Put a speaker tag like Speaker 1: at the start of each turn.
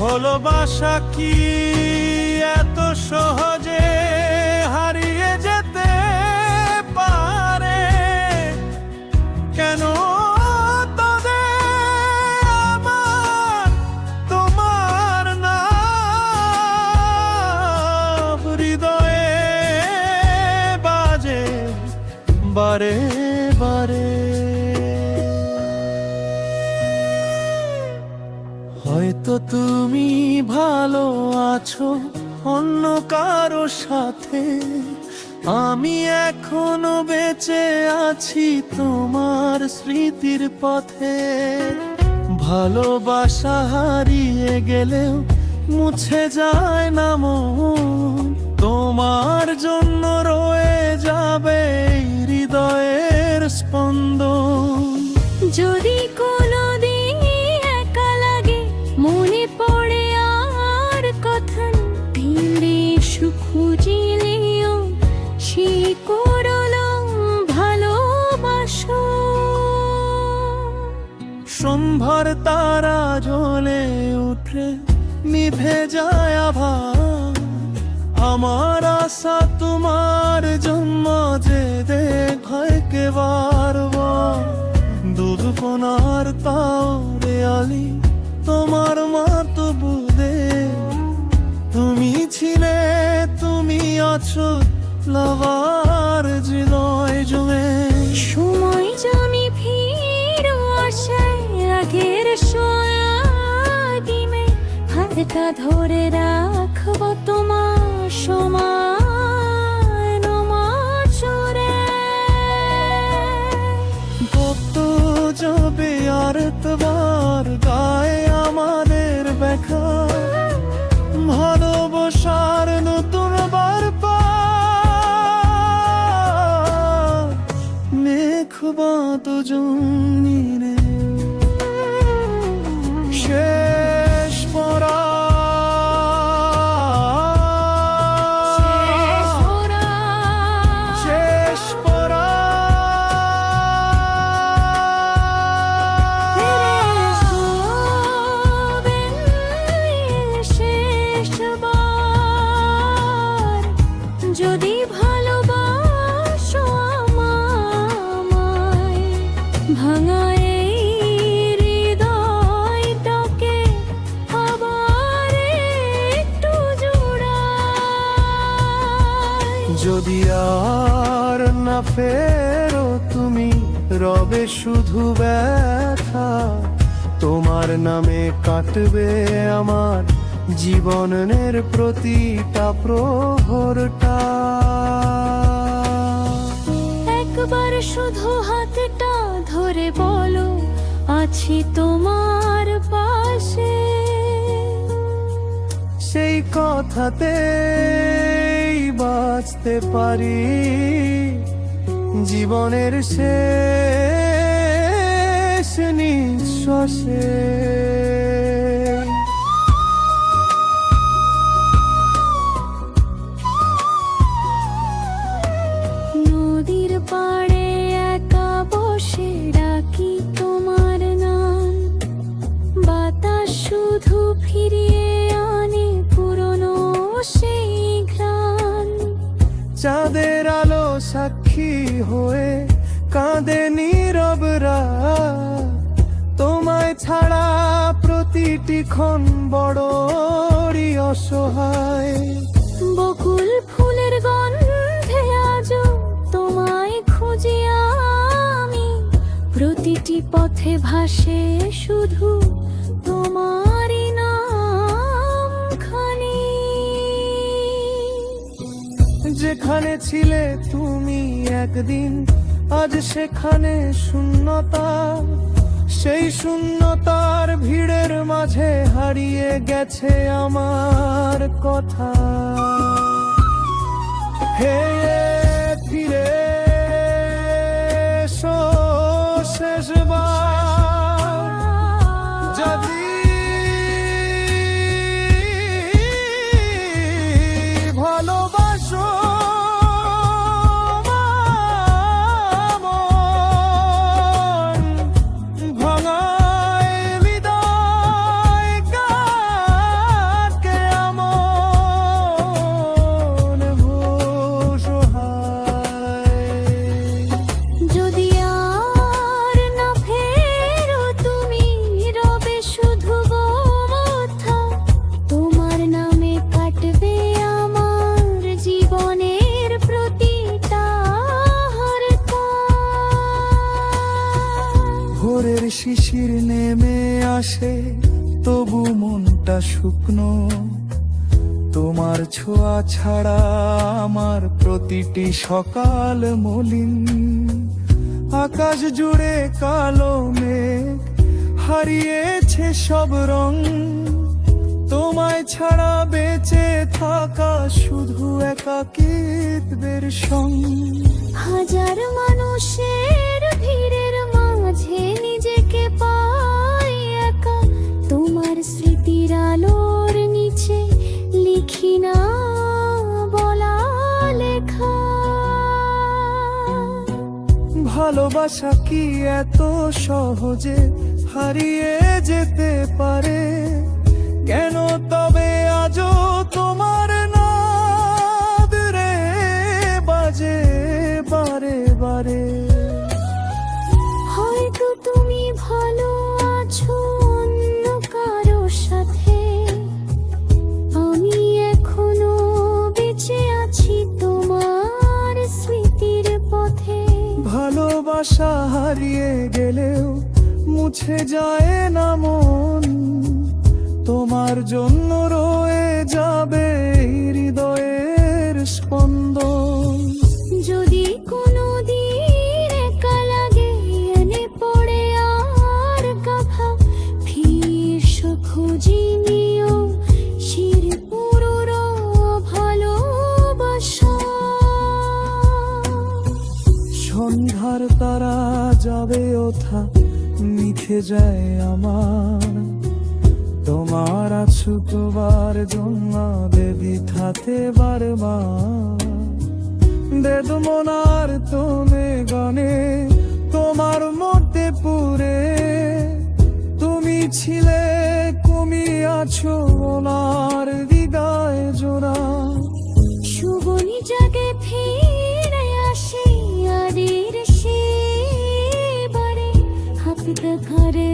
Speaker 1: ভালোবাসা কি এত সহজে হারিয়ে যেতে পারে? কেন তবে আমার তোমার নাম হৃদয়ে বাজে বারে বারে? হয়তো তুমি ভালো আছো অন্য কারো সাথে, আমি এখনো বেঁচে আছি তোমার স্মৃতির পথে। ভালোবাসা হারিয়ে গেলেও মুছে যায় না মন, তোমার জন্য রয়ে যাবে এই হৃদয়ের স্পন্দন।
Speaker 2: যদি কোনোদিন একা লাগে, মনে পড়ে আর কথা, ভিড়ে সুখ খুঁজিলেও সেই করলো ভালোবাসো।
Speaker 1: সম্ভার তারা জ্বলে উঠে নিভে যায় আভার, আমার আশা তোমার জন্ম যে দেখায় বারবার। দুধকোনার তাও রেয়ালি তোমার মাতো বুদে, তুমি ছিলে তুমি আছো লাভার হৃদয় জমে।
Speaker 2: সময় জমি ফিরো আশায় আগের সোয়াগিমে, হাতটা ধরে রাখবো তোমার সময় নমাচরে।
Speaker 1: কত যাবে আর তোমার গায়ে আমাদের দেখা, ভালোবাসার নতুন বার পার মেঘবা তো জমিনে শেষ পরা।
Speaker 2: যদি ভালোবাসো আমায়, ভাঙা এই হৃদয়টাকে আবার একটু জোড়াই।
Speaker 1: যদি আর না ফেরো তুমি, রবে শুধু ব্যথা, তোমার নামে কাটবে আমার জীবনের প্রতিটা প্রহরটা।
Speaker 2: একবার শুধু হাতটা ধরে বলো আছি তোমার পাশে,
Speaker 1: সেই কথাতেই বাঁচতে পারি জীবনের শেষ নিঃশ্বাসে।
Speaker 2: নদীর পাড়ে একা বসে ডাকি তোমার নাম, বাতাস শুধু ফিরিয়ে আনে পুরনো সেই ঘ্রাণ।
Speaker 1: চাঁদের আলো সাক্ষী হয়ে কাঁদে নীরব রাত, তোমায় ছাড়া প্রতিটি ক্ষণ বড়ই অসহায়।
Speaker 2: বকুল ফুলের গন্ধে আজও তোমায় খুঁজি আমি, প্রতিটি পথে ভাসে শুধু তোমারই নাম খানি।
Speaker 1: যেখানে ছিলে তুমি একদিন, আজ সেখানে শূন্যতা, সেই শূন্যতার ভিড়ের মাঝে হারিয়ে গেছে আমার কথা। হে ফিরে এসো শেষবার, যদি ভালোবাসো ভাঙায় হৃদয়। মনটা শুকনো, তোমার ছোঁয়া ছাড়া আমার প্রতিটি সকাল মলিন। আকাশ জুড়ে কালো মেঘ হারিয়েছে সব রং, তোমায় ছাড়া বেঁচে থাকা শুধু একাকিত্বের সঙ্গ।
Speaker 2: হাজার মানুষের ভিড়ের মাঝে নিজেকে পাই একা, তোমার স্মৃতির আলোর নিচে লিখি না বলা লেখা।
Speaker 1: ভালোবাসা কি এত সহজে হারিয়ে যেতে পারে? কেন তবে আজও তোমার নাদ রে বাজে বারে বারে?
Speaker 2: হয়তো তুমি ভালো আছো অন্য কারো সাথে, আমি এখনো বেঁচে আছি তোমার স্মৃতির পথে।
Speaker 1: ভালোবাসা হারিয়ে গেলেও মুছে যায় না মন, তোমার জন্য রয়ে যাবে এই হৃদয়ের স্পন্দন।
Speaker 2: যদি কোনো দিন একা লাগে এনে পড়ে আর কাঁথা, ফিরশো খুঁজি নিও শিরপুরোর ভালোবাসা।
Speaker 1: সন্ধ্যার তারা যাবে ওঠা, মিথে যায় আমার, তোমার ছুটবার জন্য দেবী থাতে বারবার। বেদমনার তুমি গানে তোমার মধ্যে পুরে, তুমি ছিলে তুমি আছো ওনার হৃদয় জোড়া।
Speaker 2: শুভনি জাগে ফিরে আসে আদির সেবারে, হাত ঘরে